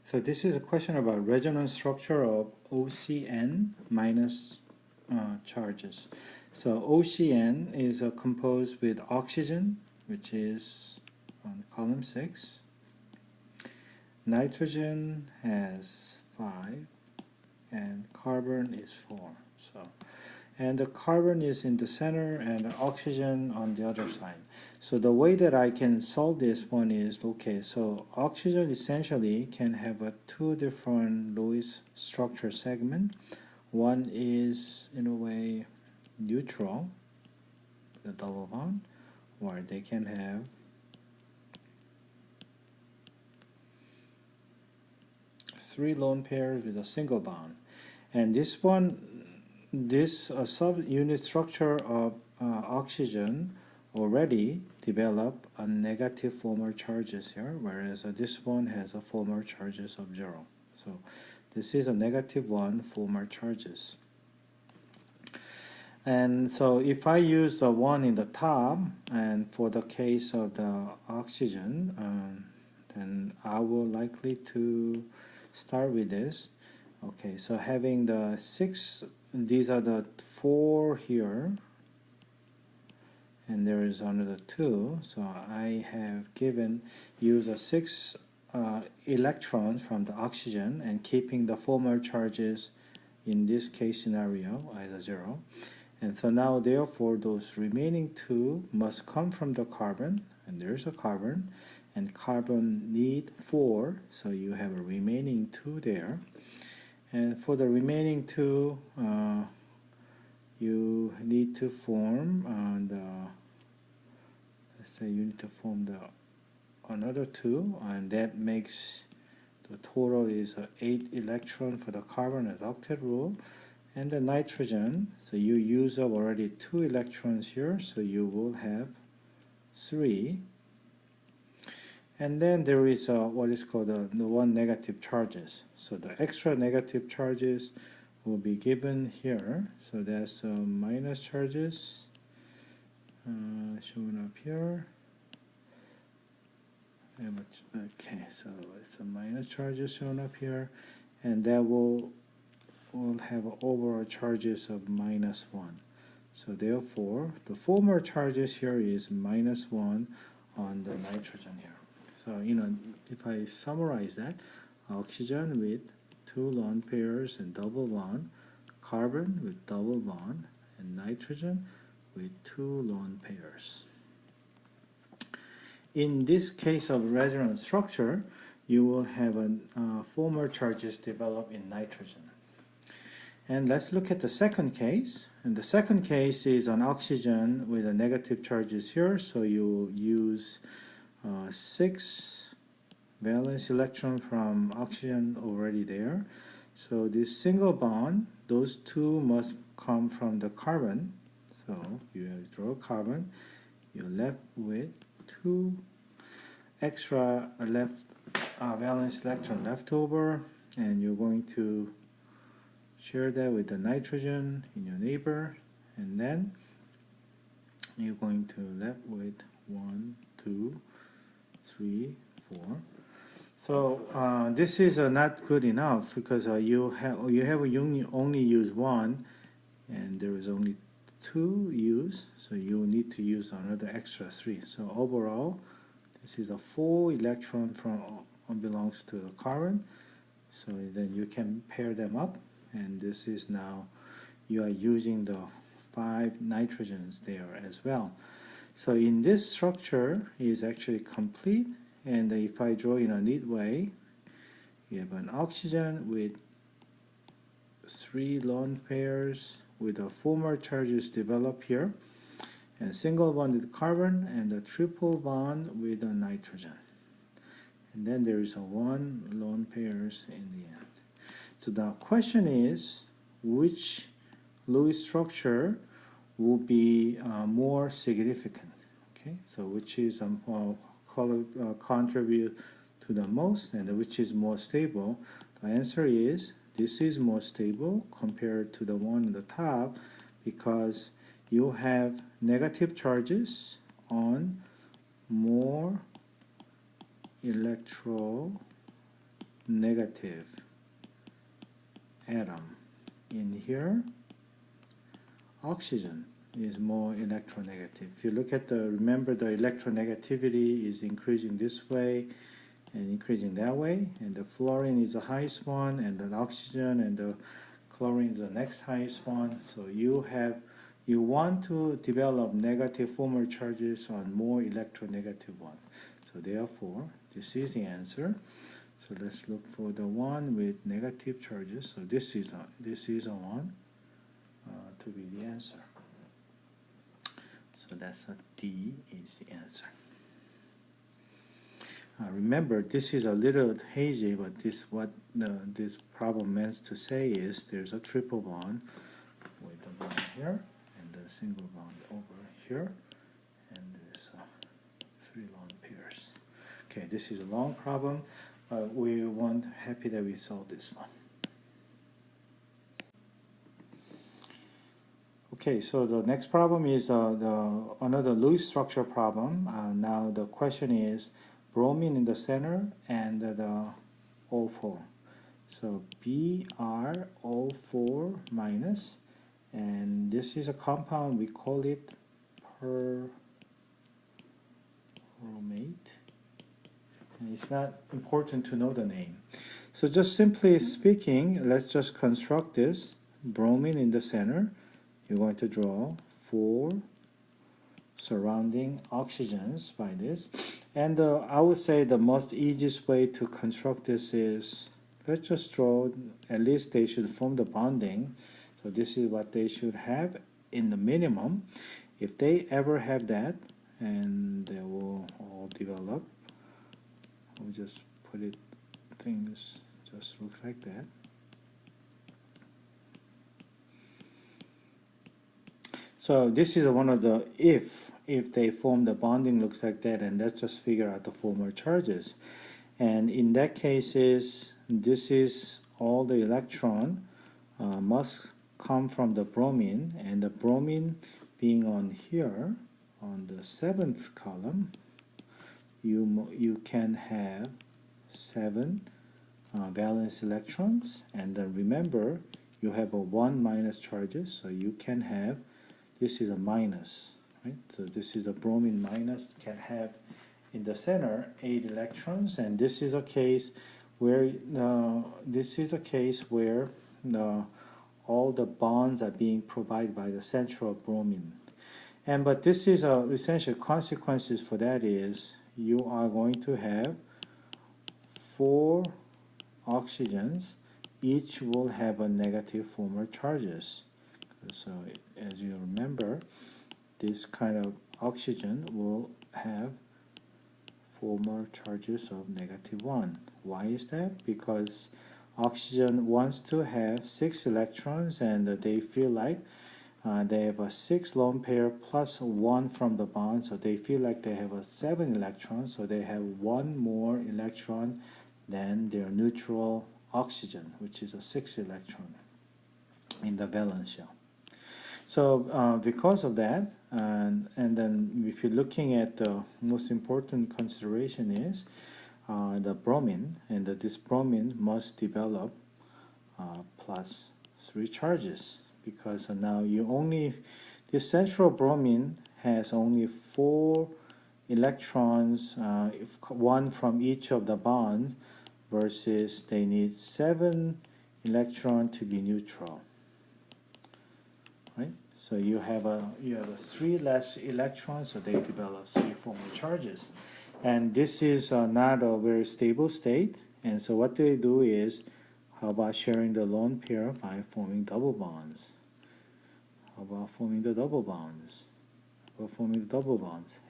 So this is a question about resonance structure of OCN minus charges. So OCN is composed with oxygen, which is on column 6. Nitrogen has 5, and carbon is 4. And the carbon is in the center and the oxygen on the other side. So the way that I can solve this one is, okay, so oxygen essentially can have two different Lewis structure segment. One is in a way neutral, the double bond, or they can have three lone pairs with a single bond. And this subunit structure of oxygen already develop a negative formal charges here, whereas this one has a formal charges of 0. So this is a -1 formal charges. And so if I use the one in the top, and for the case of the oxygen, then I will likely to start with this. Okay, so having the 6, these are the 4 here, and there is another 2, so I have use a 6 electrons from the oxygen and keeping the formal charges in this case scenario as a 0. And so now therefore those remaining 2 must come from the carbon, and there's a carbon, and carbon need 4, so you have a remaining 2 there. And for the remaining 2, you need to form let's say you need to form another 2, and that makes the total is 8 electron for the carbon as octet rule. And the nitrogen, so you use up already 2 electrons here, so you will have 3. And then there is what is called the one negative charges. So the extra negative charges will be given here. So that's minus charges shown up here. Okay, so it's a minus charges shown up here, and that will have overall charges of -1. So therefore, the formal charges here is -1 on the nitrogen here. So, if I summarize that, oxygen with 2 lone pairs and double bond, carbon with double bond, and nitrogen with 2 lone pairs. In this case of resonance structure, you will have formal charges develop in nitrogen. And let's look at the second case. And the second case is on oxygen with a negative charges here, so you use 6 valence electron from oxygen already there. So this single bond, those 2 must come from the carbon. So you draw carbon, you're left with 2 extra valence electron left over, and you're going to share that with the nitrogen in your neighbor, and then you're going to left with 1, 2, 3, 4. So this is not good enough because you have only use 1, and there is only 2 used, so you need to use another extra 3. So overall, this is a 4 electron belongs to the carbon. So then you can pair them up, and this is now you are using the 5 nitrogens there as well. So in this structure is actually complete, and if I draw in a neat way, you have an oxygen with 3 lone pairs with the formal charges develop here, and single bonded carbon, and a triple bond with a nitrogen. And then there is a 1 lone pairs in the end. So the question is, which Lewis structure will be more significant? Okay, so which is contribute to the most, and which is more stable? The answer is this is more stable compared to the one on the top, because you have negative charges on more electron negative atom in here, oxygen is more electronegative. If you look at remember the electronegativity is increasing this way and increasing that way, and the fluorine is the highest one, and the oxygen and the chlorine is the next highest one. So you want to develop negative formal charges on more electronegative one. So therefore, this is the answer. So let's look for the one with negative charges. So this is a one to be the answer. So that's a D is the answer. Remember, this is a little hazy, but this problem meant to say is there's a triple bond with the bond here and the single bond over here, and there's 3 lone pairs. Okay, this is a long problem. We weren't happy that we solved this one. Okay, so the next problem is another Lewis structure problem. Now the question is bromine in the center and the O4. So BrO4 minus, and this is a compound, we call it perchromate. And it's not important to know the name. So just simply speaking, let's just construct this. Bromine in the center. You're going to draw 4 surrounding oxygens by this. And I would say the most easiest way to construct this is, let's just draw, at least they should form the bonding. So this is what they should have in the minimum. If they ever have that, and they will all develop, we'll just put it, things just looks like that. So this is one of the if they form the bonding looks like that, and let's just figure out the formal charges. And in that case this is all the electron must come from the bromine, and the bromine being on here on the 7th column, you can have 7 valence electrons, and then remember you have a 1 minus charges, so you can have, this is a minus, right? So this is a bromine minus, can have in the center 8 electrons, and this is a case where all the bonds are being provided by the central bromine. But this is essential consequences for that is you are going to have 4 oxygens, each will have a negative formal charges. So as you remember, this kind of oxygen will have formal charges of -1. Why is that? Because oxygen wants to have 6 electrons, and they feel like they have a 6 lone pair plus 1 from the bond, so they feel like they have a 7 electrons, so they have 1 more electron than their neutral oxygen, which is a 6 electron in the valence shell. So because of that, and then if you're looking at the most important consideration is the bromine, and this bromine must develop plus 3 charges, because now this central bromine has only 4 electrons, 1 from each of the bonds, versus they need 7 electrons to be neutral. Right? So you have a 3 less electrons, so they develop 3 formal charges. And this is not a very stable state, and so what they do is, how about sharing the lone pair by forming double bonds? How about forming the double bonds?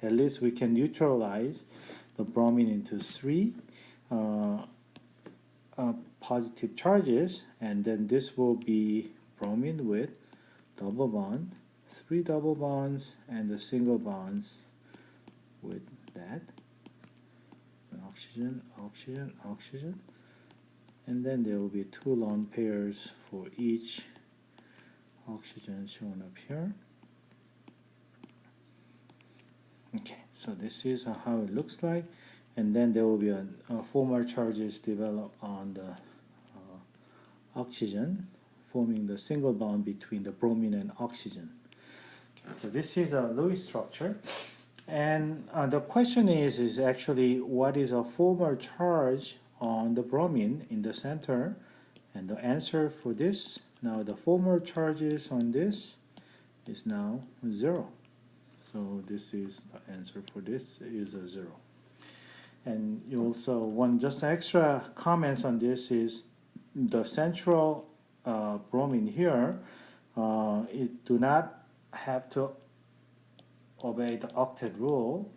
At least we can neutralize the bromine into 3 positive charges, and then this will be bromine with double bond, 3 double bonds, and the single bonds with that. Oxygen, oxygen, oxygen. And then there will be 2 lone pairs for each oxygen shown up here. Okay, so this is how it looks like. and then there will be a 4 more charges develop on the oxygen, forming the single bond between the bromine and oxygen. So this is a Lewis structure, and the question is actually what is a 4 more charge on the bromine in the center, and the answer for this, now the 4 more charges on this is now 0. So this is the answer for this is a 0. And you also want just extra comments on this is the central bromine here, it do not have to obey the octet rule,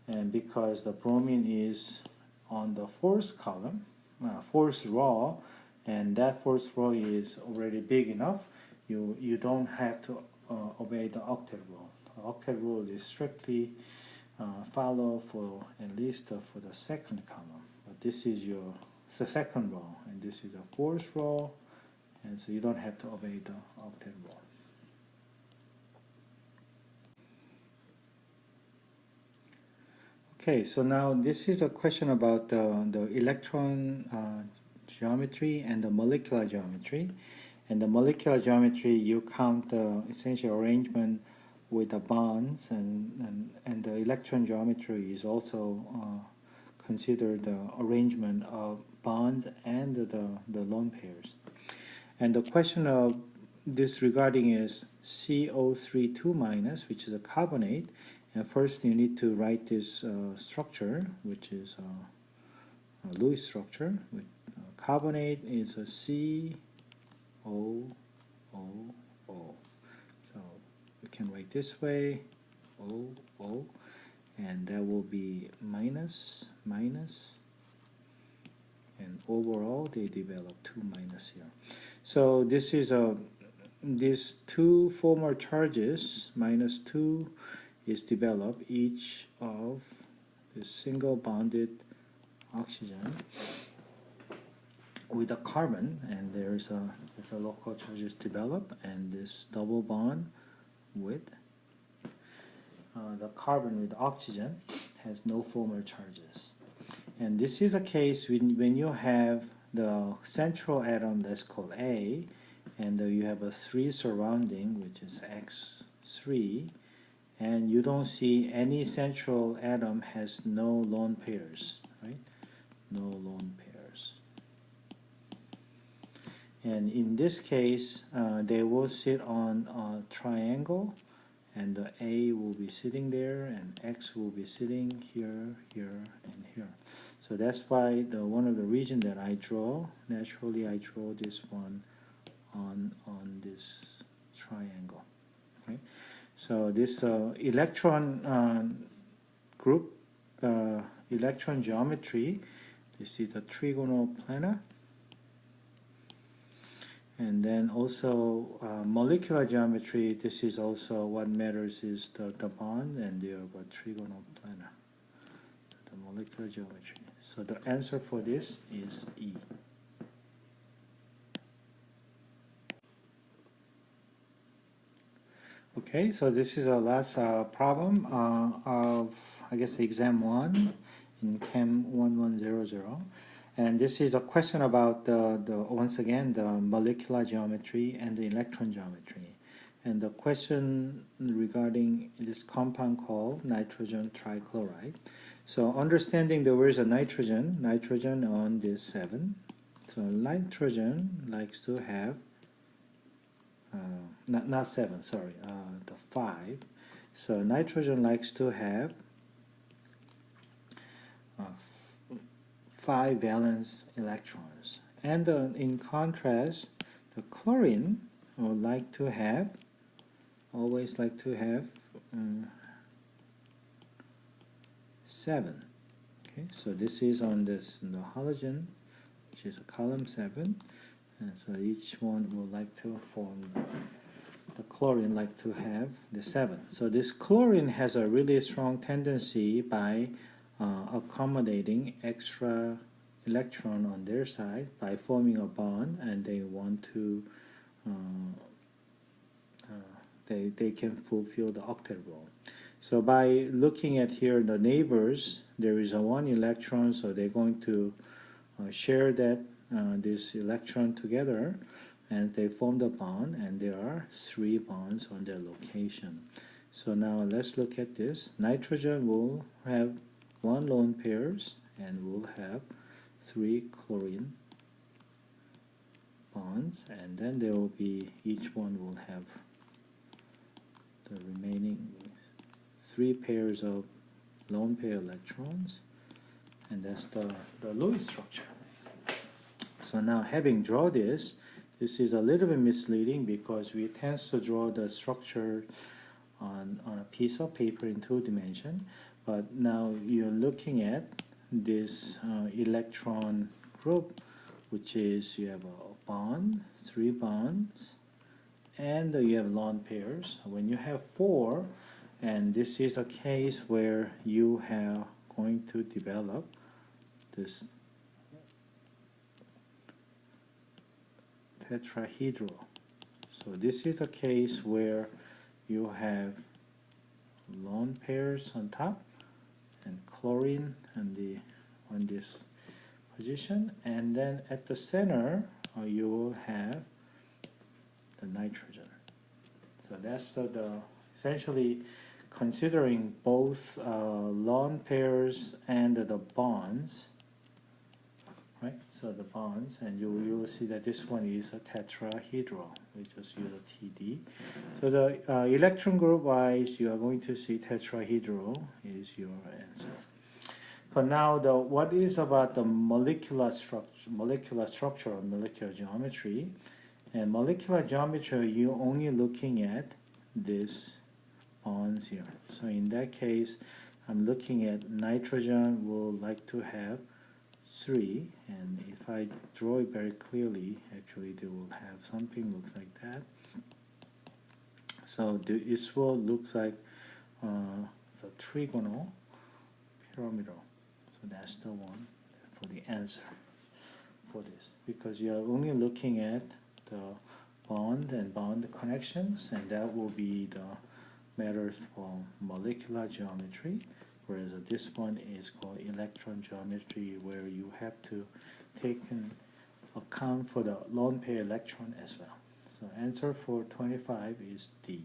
and because the bromine is on the fourth column, fourth row, and that fourth row is already big enough, you don't have to obey the octet rule. The octet rule is strictly follow for at least for the second column, but this is the second row, and this is the fourth row, and so you don't have to obey the octet rule. Okay, so now this is a question about the electron geometry and the molecular geometry. And the molecular geometry, you count the essential arrangement with the bonds, and the electron geometry is also considered the arrangement of bonds and the lone pairs. And the question of this regarding is CO3 2-, which is a carbonate. And first you need to write this structure, which is a Lewis structure. With carbonate is a COOO. So we can write this way, OO, and that will be minus, minus, and overall they develop 2 minus here. So this is these 2 former charges, minus 2, is developed each of the single bonded oxygen with a carbon, and there's a local charges developed, and this double bond with the carbon with oxygen has no former charges. And this is a case when you have the central atom that's called A, and you have a 3 surrounding, which is X3, and you don't see any central atom has no lone pairs, right? No lone pairs. And in this case, they will sit on a triangle, and the A will be sitting there, and X will be sitting here, here, and here. So that's why one of the region that I draw, naturally I draw this one on this triangle. Okay? So this electron group, electron geometry, this is the trigonal planar. And then also molecular geometry, this is also what matters is the bond, and they are what trigonal planar, the molecular geometry. So the answer for this is E. Okay, so this is our last problem of, I guess, exam 1 in Chem 1100. And this is a question about once again, the molecular geometry and the electron geometry. And the question regarding this compound called nitrogen trichloride. So understanding there is a nitrogen on this 7. So nitrogen likes to have not 7, sorry, the 5. So nitrogen likes to have 5 valence electrons, and in contrast, the chlorine always like to have 7. Okay, so this is on the halogen, which is a column 7. And so each one will like to form, the chlorine like to have the 7. So this chlorine has a really strong tendency by accommodating extra electron on their side by forming a bond, and they want to, they can fulfill the octet rule. So by looking at here the neighbors, there is a one electron, so they're going to share that this electron together, and they form the bond, and there are 3 bonds on their location. So now let's look at this. Nitrogen will have 1 lone pairs and will have 3 chlorine bonds, and then there will be, each one will have the remaining 3 pairs of lone pair electrons, and that's the Lewis structure. So now, having drawn this is a little bit misleading because we tend to draw the structure on a piece of paper in 2 dimensions, but now you're looking at this electron group, which is you have a bond, 3 bonds, and you have lone pairs. When you have 4, and this is a case where you have going to develop this tetrahedral. So this is a case where you have lone pairs on top and chlorine on this position, and then at the center you will have the nitrogen. So that's the essentially considering both lone pairs and the bonds, right? So the bonds, and you will see that this one is a tetrahedral. We just use a TD. So the electron group wise, you are going to see tetrahedral is your answer. For now, what is about the molecular structure or molecular geometry? And molecular geometry, you're only looking at this bonds here. So in that case, I'm looking at nitrogen will like to have 3, and if I draw it very clearly, actually they will have something looks like that. So this will looks like the trigonal pyramidal. So that's the one for the answer for this, because you are only looking at the bond and bond connections, and that will be the matters for molecular geometry, whereas this one is called electron geometry, where you have to take in account for the lone pair electron as well. So answer for 25 is D.